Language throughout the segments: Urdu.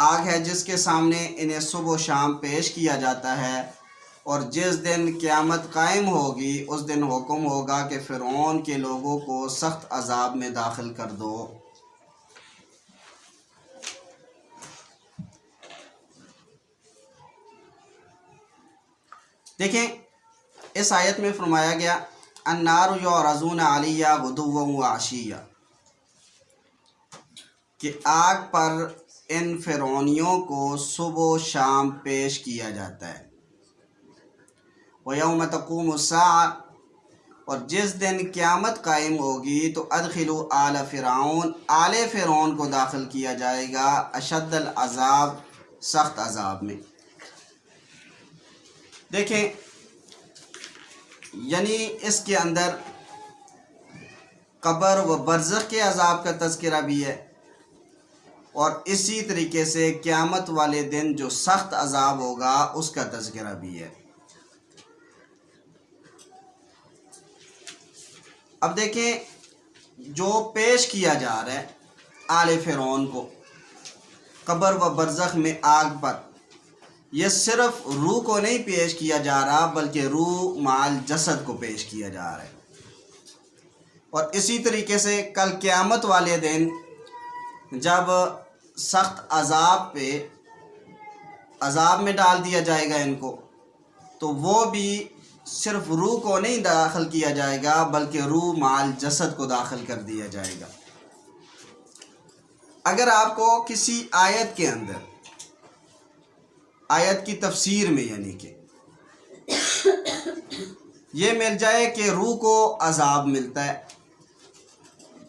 آگ ہے جس کے سامنے انہیں صبح و شام پیش کیا جاتا ہے، اور جس دن قیامت قائم ہوگی اس دن حکم ہوگا کہ فرعون کے لوگوں کو سخت عذاب میں داخل کر دو۔ دیکھیں اس آیت میں فرمایا گیا النار یعرضون علیہا غدوا وعشیا، کہ آگ پر ان فرعونیوں کو صبح و شام پیش کیا جاتا ہے۔ وَيَوْمَ تَقُومُ السَّاعَةُ، اور جس دن قیامت قائم ہوگی تو ادخلوا آل فرعون، آل فرعون کو داخل کیا جائے گا اشد العذاب، سخت عذاب میں۔ دیکھیں یعنی اس کے اندر قبر و برزخ کے عذاب کا تذکرہ بھی ہے، اور اسی طریقے سے قیامت والے دن جو سخت عذاب ہوگا اس کا تذکرہ بھی ہے۔ اب دیکھیں جو پیش کیا جا رہا ہے آل فرعون کو قبر و برزخ میں آگ پر، یہ صرف روح کو نہیں پیش کیا جا رہا بلکہ روح مال جسد کو پیش کیا جا رہا ہے، اور اسی طریقے سے کل قیامت والے دن جب سخت عذاب میں ڈال دیا جائے گا ان کو، تو وہ بھی صرف روح کو نہیں داخل کیا جائے گا بلکہ روح مال جسد کو داخل کر دیا جائے گا۔ اگر آپ کو کسی آیت کے اندر، آیت کی تفسیر میں یعنی کہ یہ مل جائے کہ روح کو عذاب ملتا ہے،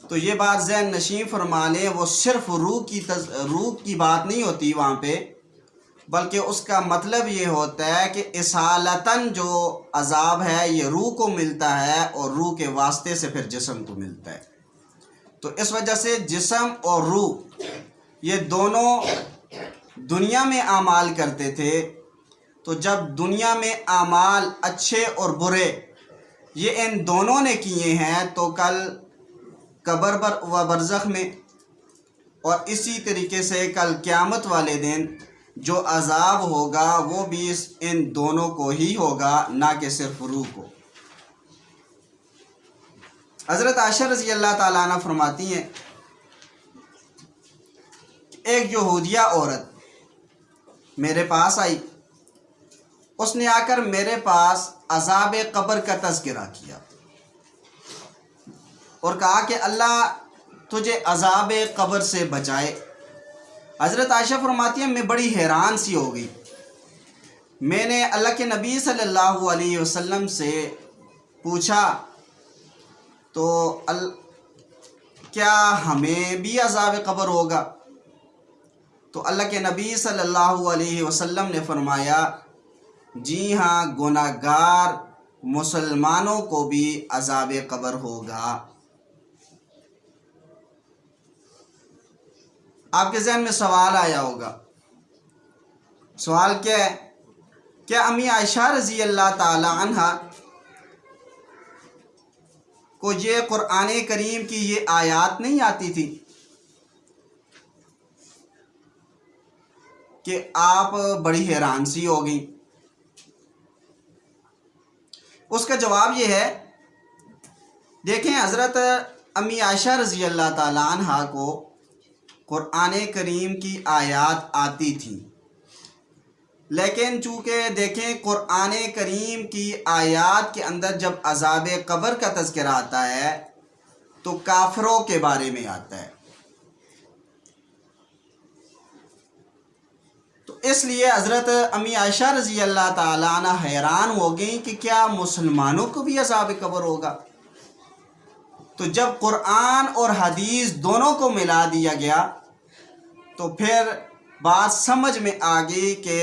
تو یہ بات ذہن نشین فرما لیں، وہ صرف روح کی بات نہیں ہوتی وہاں پہ، بلکہ اس کا مطلب یہ ہوتا ہے کہ اصالتاً جو عذاب ہے یہ روح کو ملتا ہے اور روح کے واسطے سے پھر جسم کو ملتا ہے۔ تو اس وجہ سے جسم اور روح یہ دونوں دنیا میں اعمال کرتے تھے، تو جب دنیا میں اعمال اچھے اور برے یہ ان دونوں نے کیے ہیں تو کل قبر و برزخ میں، اور اسی طریقے سے کل قیامت والے دن جو عذاب ہوگا وہ بھی ان دونوں کو ہی ہوگا، نہ کہ صرف روح کو۔ حضرت عائشہ رضی اللہ تعالیٰ عنہ فرماتی ہیں ایک یہودیہ عورت میرے پاس آئی، اس نے آ کر میرے پاس عذاب قبر کا تذکرہ کیا اور کہا کہ اللہ تجھے عذاب قبر سے بچائے۔ حضرت عائشہ فرماتی ہیں میں بڑی حیران سی ہو گئی، میں نے اللہ کے نبی صلی اللہ علیہ وسلم سے پوچھا تو کیا ہمیں بھی عذاب قبر ہوگا؟ تو اللہ کے نبی صلی اللہ علیہ وسلم نے فرمایا جی ہاں، گناہ گار مسلمانوں کو بھی عذاب قبر ہوگا۔ آپ کے ذہن میں سوال آیا ہوگا، سوال کیا ہے؟ کیا امی عائشہ رضی اللہ تعالی عنہ کو یہ قرآن کریم کی یہ آیات نہیں آتی تھی کہ آپ بڑی حیران سی ہو گئی؟ اس کا جواب یہ ہے، دیکھیں حضرت امی عائشہ رضی اللہ تعالی عنہ کو قرآن کریم کی آیات آتی تھی، لیکن چونکہ دیکھیں قرآن کریم کی آیات کے اندر جب عذاب قبر کا تذکرہ آتا ہے تو کافروں کے بارے میں آتا ہے، تو اس لیے حضرت امی عائشہ رضی اللہ تعالی عنہ حیران ہو گئیں کہ کیا مسلمانوں کو بھی عذاب قبر ہوگا؟ تو جب قرآن اور حدیث دونوں کو ملا دیا گیا تو پھر بات سمجھ میں آ گئی کہ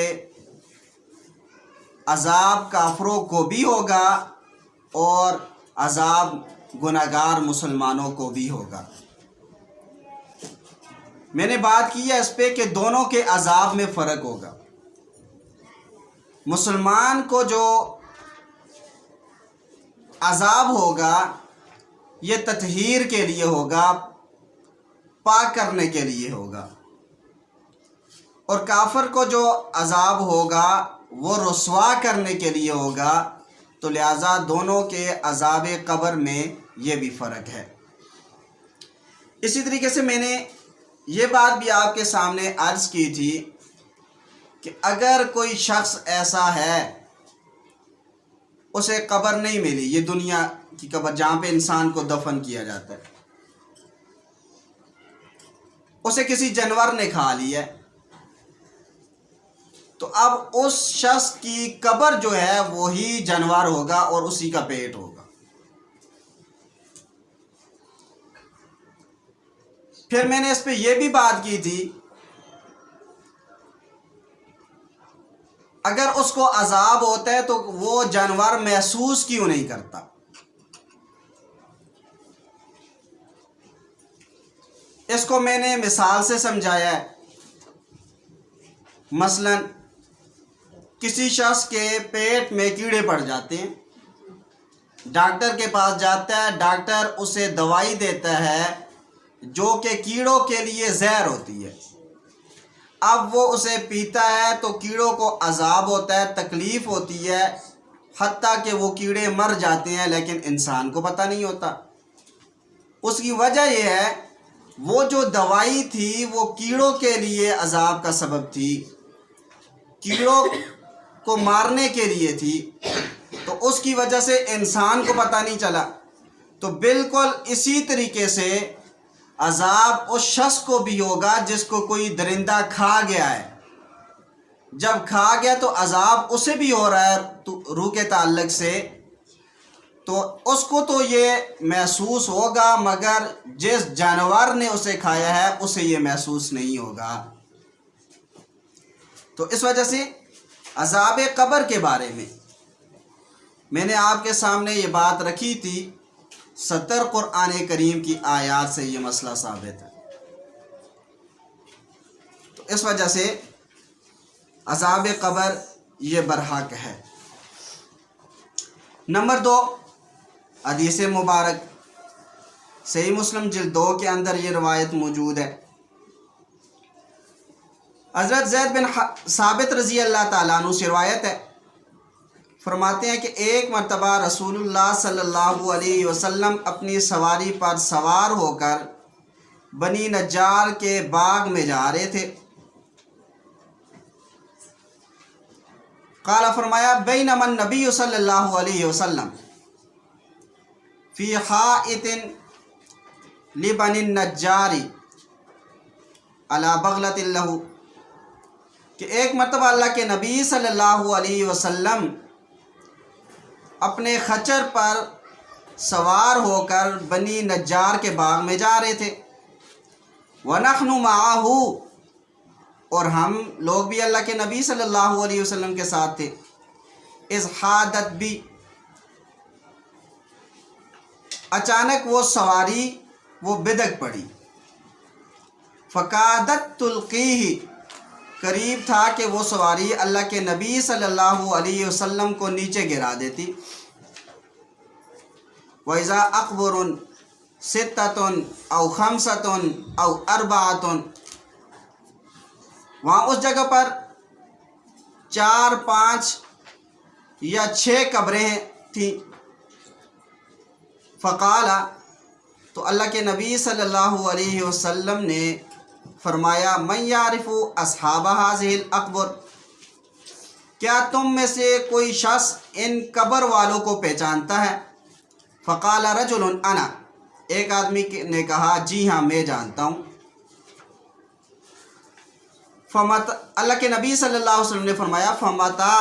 عذاب کافروں کو بھی ہوگا اور عذاب گناہگار مسلمانوں کو بھی ہوگا۔ میں نے بات کی ہے اس پہ کہ دونوں کے عذاب میں فرق ہوگا۔ مسلمان کو جو عذاب ہوگا یہ تطہیر کے لیے ہوگا، پاک کرنے کے لیے ہوگا، اور کافر کو جو عذاب ہوگا وہ رسوا کرنے کے لیے ہوگا، تو لہٰذا دونوں کے عذاب قبر میں یہ بھی فرق ہے۔ اسی طریقے سے میں نے یہ بات بھی آپ کے سامنے عرض کی تھی کہ اگر کوئی شخص ایسا ہے اسے قبر نہیں ملی، یہ دنیا کی قبر جہاں پہ انسان کو دفن کیا جاتا ہے، اسے کسی جانور نے کھا لیا ہے، تو اب اس شخص کی قبر جو ہے وہی جانور ہوگا اور اسی کا پیٹ ہوگا۔ پھر میں نے اس پہ یہ بھی بات کی تھی، اگر اس کو عذاب ہوتا ہے تو وہ جانور محسوس کیوں نہیں کرتا؟ اس کو میں نے مثال سے سمجھایا ہے۔ مثلا کسی شخص کے پیٹ میں کیڑے پڑ جاتے ہیں، ڈاکٹر کے پاس جاتا ہے، ڈاکٹر اسے دوائی دیتا ہے جو کہ کیڑوں کے لیے زہر ہوتی ہے۔ اب وہ اسے پیتا ہے تو کیڑوں کو عذاب ہوتا ہے، تکلیف ہوتی ہے، حتیٰ کہ وہ کیڑے مر جاتے ہیں، لیکن انسان کو پتہ نہیں ہوتا۔ اس کی وجہ یہ ہے وہ جو دوائی تھی وہ کیڑوں کے لیے عذاب کا سبب تھی، کیڑوں کو مارنے کے لیے تھی، تو اس کی وجہ سے انسان کو پتہ نہیں چلا۔ تو بالکل اسی طریقے سے عذاب اس شخص کو بھی ہوگا جس کو کوئی درندہ کھا گیا ہے۔ جب کھا گیا تو عذاب اسے بھی ہو رہا ہے روح کے تعلق سے، تو اس کو تو یہ محسوس ہوگا، مگر جس جانور نے اسے کھایا ہے اسے یہ محسوس نہیں ہوگا۔ تو اس وجہ سے عذاب قبر کے بارے میں نے آپ کے سامنے یہ بات رکھی تھی، 70 قرآن کریم کی آیات سے یہ مسئلہ ثابت ہے۔ تو اس وجہ سے عذاب قبر یہ برحق ہے۔ نمبر 2، حدیث مبارک صحیح مسلم جلد 2 کے اندر یہ روایت موجود ہے۔ حضرت زید بن ثابت رضی اللہ تعالیٰ عنہ سے روایت ہے، فرماتے ہیں کہ ایک مرتبہ رسول اللہ صلی اللہ علیہ وسلم اپنی سواری پر سوار ہو کر بنی نجار کے باغ میں جا رہے تھے۔ قال فرمایا بینما النبی صلی اللہ علیہ وسلم فی حائط لبنی النجار علی بغلۃ لہ، کہ ایک مرتبہ اللہ کے نبی صلی اللہ علیہ وسلم اپنے خچر پر سوار ہو کر بنی نجار کے باغ میں جا رہے تھے۔ وَنَحْنُ مَعَهُ، اور ہم لوگ بھی اللہ کے نبی صلی اللہ علیہ وسلم کے ساتھ تھے۔ اِذْ حَادَتْ بِی، اچانک وہ سواری وہ بدک پڑی۔ فَقَادَتْ تُلْقِیہِ، قریب تھا کہ وہ سواری اللہ کے نبی صلی اللہ علیہ وسلم کو نیچے گرا دیتی۔ وَإِذَا أَقْبُرٌ سِتَّةٌ أَوْ خَمْسَةٌ أَوْ أَرْبَعَةٌ، وہاں اس جگہ پر 4، 5 یا 6 قبریں تھیں۔ فقال، تو اللہ کے نبی صلی اللہ علیہ وسلم نے فرمایا من یعرف اصحاب هذه الاقبر، کیا تم میں سے کوئی شخص ان قبر والوں کو پہچانتا ہے؟ فقال رجل انا، ایک آدمی نے کہا جی ہاں میں جانتا ہوں۔ اللہ کے نبی صلی اللہ علیہ وسلم نے فرمایا فمتا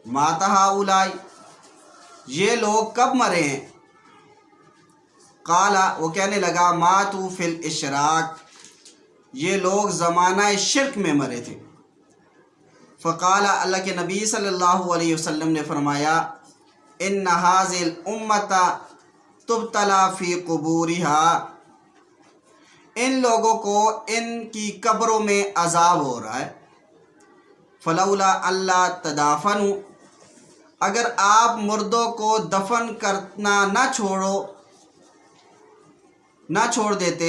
مات ہؤلاء، یہ لوگ کب مرے ہیں؟ قال، وہ کہنے لگا ماتوا فی الاشراک، یہ لوگ زمانہ شرک میں مرے تھے۔ فقال، اللہ کے نبی صلی اللہ علیہ وسلم نے فرمایا ان هذه الامة تبتلى فی قبورها، ان لوگوں کو ان کی قبروں میں عذاب ہو رہا ہے۔ فلولا اللہ تدافنوا، اگر آپ مردوں کو دفن کرنا نہ چھوڑ دیتے،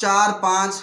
4, 5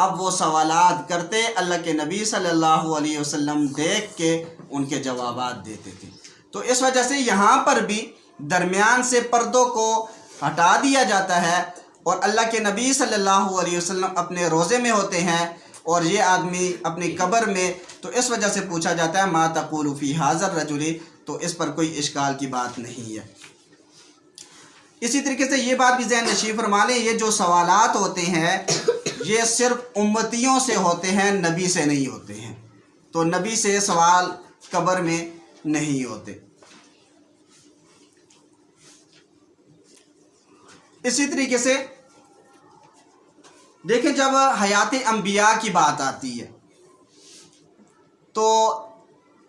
اب وہ سوالات کرتے، اللہ کے نبی صلی اللہ علیہ وسلم دیکھ کے ان کے جوابات دیتے تھے۔ تو اس وجہ سے یہاں پر بھی درمیان سے پردوں کو ہٹا دیا جاتا ہے، اور اللہ کے نبی صلی اللہ علیہ وسلم اپنے روضے میں ہوتے ہیں اور یہ آدمی اپنی قبر میں، تو اس وجہ سے پوچھا جاتا ہے ما تقول فی ھذا الرجل، تو اس پر کوئی اشکال کی بات نہیں ہے۔ اسی طریقے سے یہ بات بھی ذہن نشین فرما لیں، یہ جو سوالات ہوتے ہیں یہ صرف امتیوں سے ہوتے ہیں، نبی سے نہیں ہوتے ہیں۔ تو نبی سے سوال قبر میں نہیں ہوتے۔ اسی طریقے سے دیکھیں، جب حیات انبیاء کی بات آتی ہے تو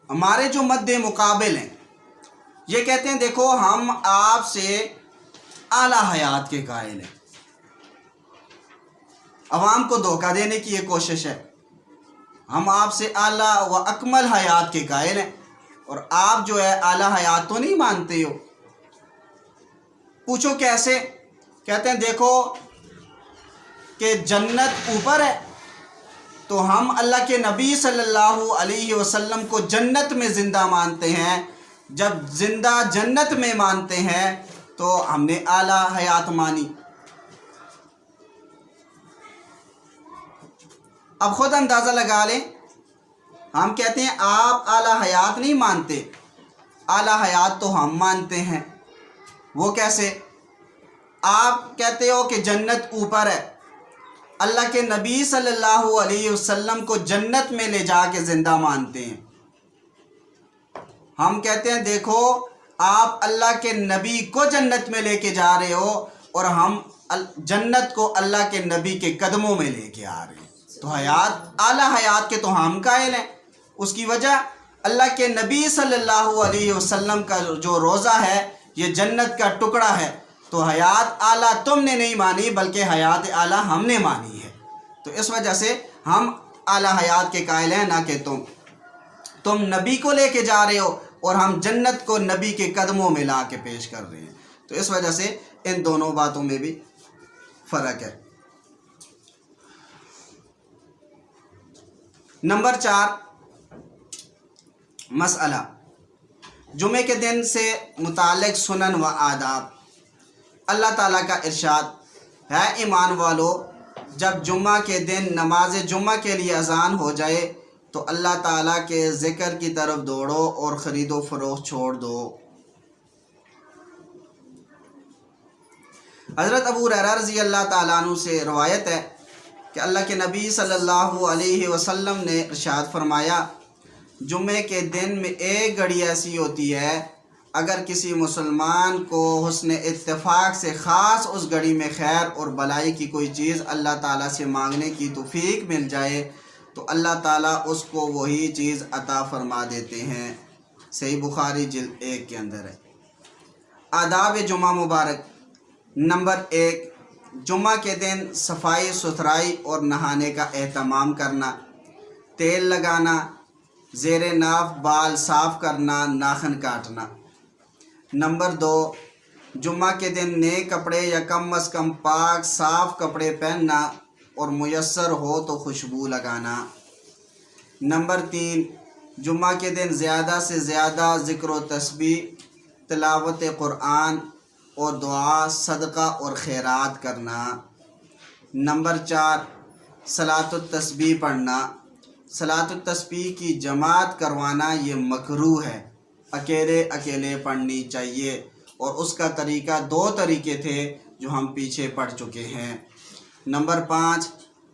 ہمارے جو مد مقابل ہیں یہ کہتے ہیں دیکھو ہم آپ سے اعلیٰ حیات کے قائل ہیں۔ عوام کو دھوکہ دینے کی یہ کوشش ہے، ہم آپ سے اعلیٰ و اکمل حیات کے قائل ہیں، اور آپ جو ہے اعلیٰ حیات تو نہیں مانتے ہو۔ پوچھو کیسے؟ کہتے ہیں دیکھو کہ جنت اوپر ہے، تو ہم اللہ کے نبی صلی اللہ علیہ وسلم کو جنت میں زندہ مانتے ہیں۔ جب زندہ جنت میں مانتے ہیں تو ہم نے اعلیٰ حیات مانی۔ اب خود اندازہ لگا لیں، ہم کہتے ہیں آپ اعلیٰ حیات نہیں مانتے، اعلیٰ حیات تو ہم مانتے ہیں۔ وہ کیسے؟ آپ کہتے ہو کہ جنت اوپر ہے، اللہ کے نبی صلی اللہ علیہ وسلم کو جنت میں لے جا کے زندہ مانتے ہیں۔ ہم کہتے ہیں دیکھو آپ اللہ کے نبی کو جنت میں لے کے جا رہے ہو، اور ہم جنت کو اللہ کے نبی کے قدموں میں لے کے آ رہے ہیں۔ تو حیات اعلیٰ حیات کے تو ہم قائل ہیں۔ اس کی وجہ اللہ کے نبی صلی اللہ علیہ وسلم کا جو روضہ ہے یہ جنت کا ٹکڑا ہے، تو حیات اعلیٰ تم نے نہیں مانی بلکہ حیات اعلیٰ ہم نے مانی ہے۔ تو اس وجہ سے ہم اعلیٰ حیات کے قائل ہیں، نہ کہ تم نبی کو لے کے جا رہے ہو اور ہم جنت کو نبی کے قدموں میں لا کے پیش کر رہے ہیں۔ تو اس وجہ سے ان دونوں باتوں میں بھی فرق ہے۔ نمبر 4 مسئلہ جمعے کے دن سے متعلق سنن و آداب۔ اللہ تعالیٰ کا ارشاد ہے، ایمان والو جب جمعہ کے دن نماز جمعہ کے لیے اذان ہو جائے تو اللہ تعالیٰ کے ذکر کی طرف دوڑو اور خرید و فروخت چھوڑ دو۔ حضرت ابو ہریرہ رضی اللہ تعالیٰ عنہ سے روایت ہے کہ اللہ کے نبی صلی اللہ علیہ وسلم نے ارشاد فرمایا، جمعے کے دن میں ایک گھڑی ایسی ہوتی ہے اگر کسی مسلمان کو حسن اتفاق سے خاص اس گھڑی میں خیر اور بلائی کی کوئی چیز اللہ تعالیٰ سے مانگنے کی توفیق مل جائے تو اللہ تعالیٰ اس کو وہی چیز عطا فرما دیتے ہیں۔ صحیح بخاری جلد 1 کے اندر ہے۔ آداب جمعہ مبارک۔ نمبر 1، جمعہ کے دن صفائی ستھرائی اور نہانے کا اہتمام کرنا، تیل لگانا، زیر ناف بال صاف کرنا، ناخن کاٹنا۔ نمبر 2، جمعہ کے دن نئے کپڑے یا کم از کم پاک صاف کپڑے پہننا اور میسر ہو تو خوشبو لگانا۔ نمبر 3، جمعہ کے دن زیادہ سے زیادہ ذکر و تسبیح، تلاوت قرآن اور دعا، صدقہ اور خیرات کرنا۔ نمبر 4، صلاۃ التسبیح پڑھنا۔ صلاۃ التسبیح کی جماعت کروانا یہ مکروہ ہے، اکیلے پڑھنی چاہیے، اور اس کا طریقہ 2 طریقے تھے جو ہم پیچھے پڑھ چکے ہیں۔ نمبر 5،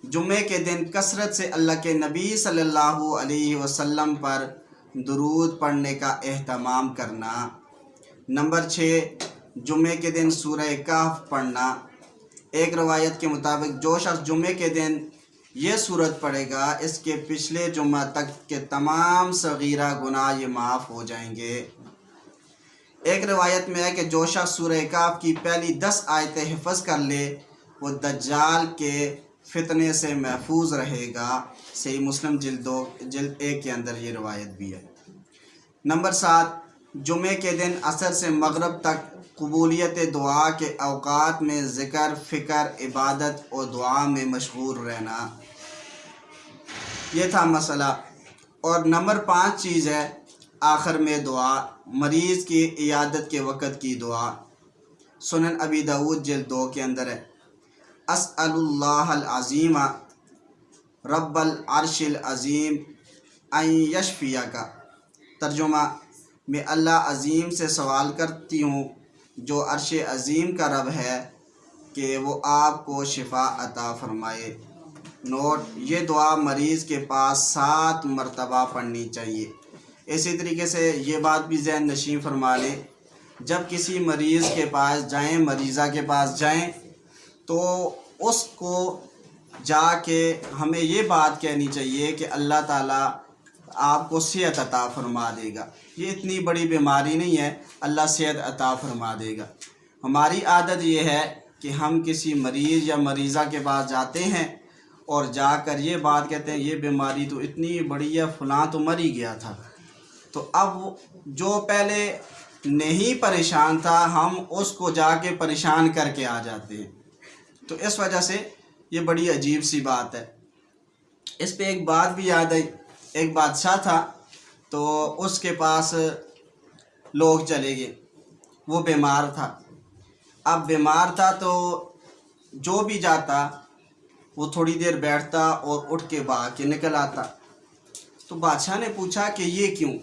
جمعے کے دن کثرت سے اللہ کے نبی صلی اللہ علیہ وسلم پر درود پڑھنے کا اہتمام کرنا۔ نمبر 6، جمعے کے دن سورہ کہف پڑھنا۔ ایک روایت کے مطابق جو شخص جمعے کے دن یہ سورت پڑھے گا اس کے پچھلے جمعہ تک کے تمام صغیرہ گناہ یہ معاف ہو جائیں گے۔ ایک روایت میں ہے کہ جو شخص سورہ کہف کی پہلی 10 آیتیں حفظ کر لے وہ دجال کے فتنے سے محفوظ رہے گا۔ صحیح مسلم جلد 1 کے اندر یہ روایت بھی ہے۔ نمبر 7، جمعے کے دن عصر سے مغرب تک قبولیت دعا کے اوقات میں ذکر، فکر، عبادت اور دعا میں مشغول رہنا۔ یہ تھا مسئلہ۔ اور نمبر 5 چیز ہے آخر میں دعا، مریض کی عیادت کے وقت کی دعا۔ سنن ابی داؤد جلد 2 کے اندر ہے، اسأل اللہ العظیم رب العرش العظیم ان یشفیک۔ ترجمہ، میں اللہ عظیم سے سوال کرتی ہوں جو عرش عظیم کا رب ہے کہ وہ آپ کو شفا عطا فرمائے۔ نوٹ، یہ دعا مریض کے پاس 7 مرتبہ پڑھنی چاہیے۔ اسی طریقے سے یہ بات بھی ذہن نشین فرما لیں، جب کسی مریض کے پاس جائیں، مریضہ کے پاس جائیں، تو اس کو جا کے ہمیں یہ بات کہنی چاہیے کہ اللہ تعالیٰ آپ کو صحت عطا فرما دے گا، یہ اتنی بڑی بیماری نہیں ہے، اللہ صحت عطا فرما دے گا۔ ہماری عادت یہ ہے کہ ہم کسی مریض یا مریضہ کے پاس جاتے ہیں اور جا کر یہ بات کہتے ہیں یہ بیماری تو اتنی بڑی ہے، فلاں تو مر ہی گیا تھا۔ تو اب جو پہلے نہیں پریشان تھا ہم اس کو جا کے پریشان کر کے آ جاتے ہیں، تو اس وجہ سے یہ بڑی عجیب سی بات ہے۔ اس پہ ایک بات بھی یاد آئی، ایک بادشاہ تھا تو اس کے پاس لوگ چلے گئے، وہ بیمار تھا۔ اب بیمار تھا تو جو بھی جاتا وہ تھوڑی دیر بیٹھتا اور اٹھ کے بھاگ کے نکل آتا۔ تو بادشاہ نے پوچھا کہ یہ کیوں؟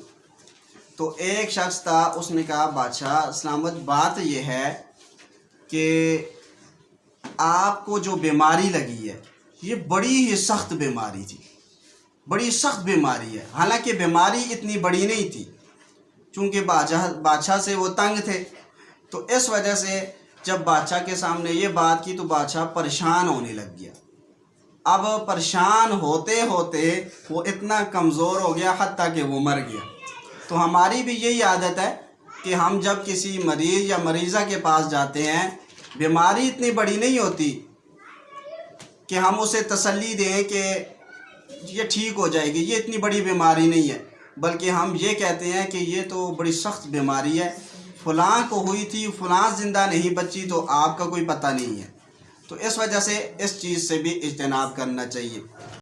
تو ایک شخص تھا، اس نے کہا بادشاہ سلامت، بات یہ ہے کہ آپ کو جو بیماری لگی ہے یہ بڑی ہی سخت بیماری تھی، بڑی سخت بیماری ہے۔ حالانکہ بیماری اتنی بڑی نہیں تھی، چونکہ بادشاہ سے وہ تنگ تھے، تو اس وجہ سے جب بادشاہ کے سامنے یہ بات کی تو بادشاہ پریشان ہونے لگ گیا۔ اب پریشان ہوتے ہوتے وہ اتنا کمزور ہو گیا حتیٰ کہ وہ مر گیا۔ تو ہماری بھی یہی عادت ہے کہ ہم جب کسی مریض یا مریضہ کے پاس جاتے ہیں، بیماری اتنی بڑی نہیں ہوتی کہ ہم اسے تسلی دیں کہ یہ ٹھیک ہو جائے گی، یہ اتنی بڑی بیماری نہیں ہے، بلکہ ہم یہ کہتے ہیں کہ یہ تو بڑی سخت بیماری ہے، فلاں کو ہوئی تھی، فلاں زندہ نہیں بچی تو آپ کا کوئی پتہ نہیں ہے۔ تو اس وجہ سے اس چیز سے بھی اجتناب کرنا چاہیے۔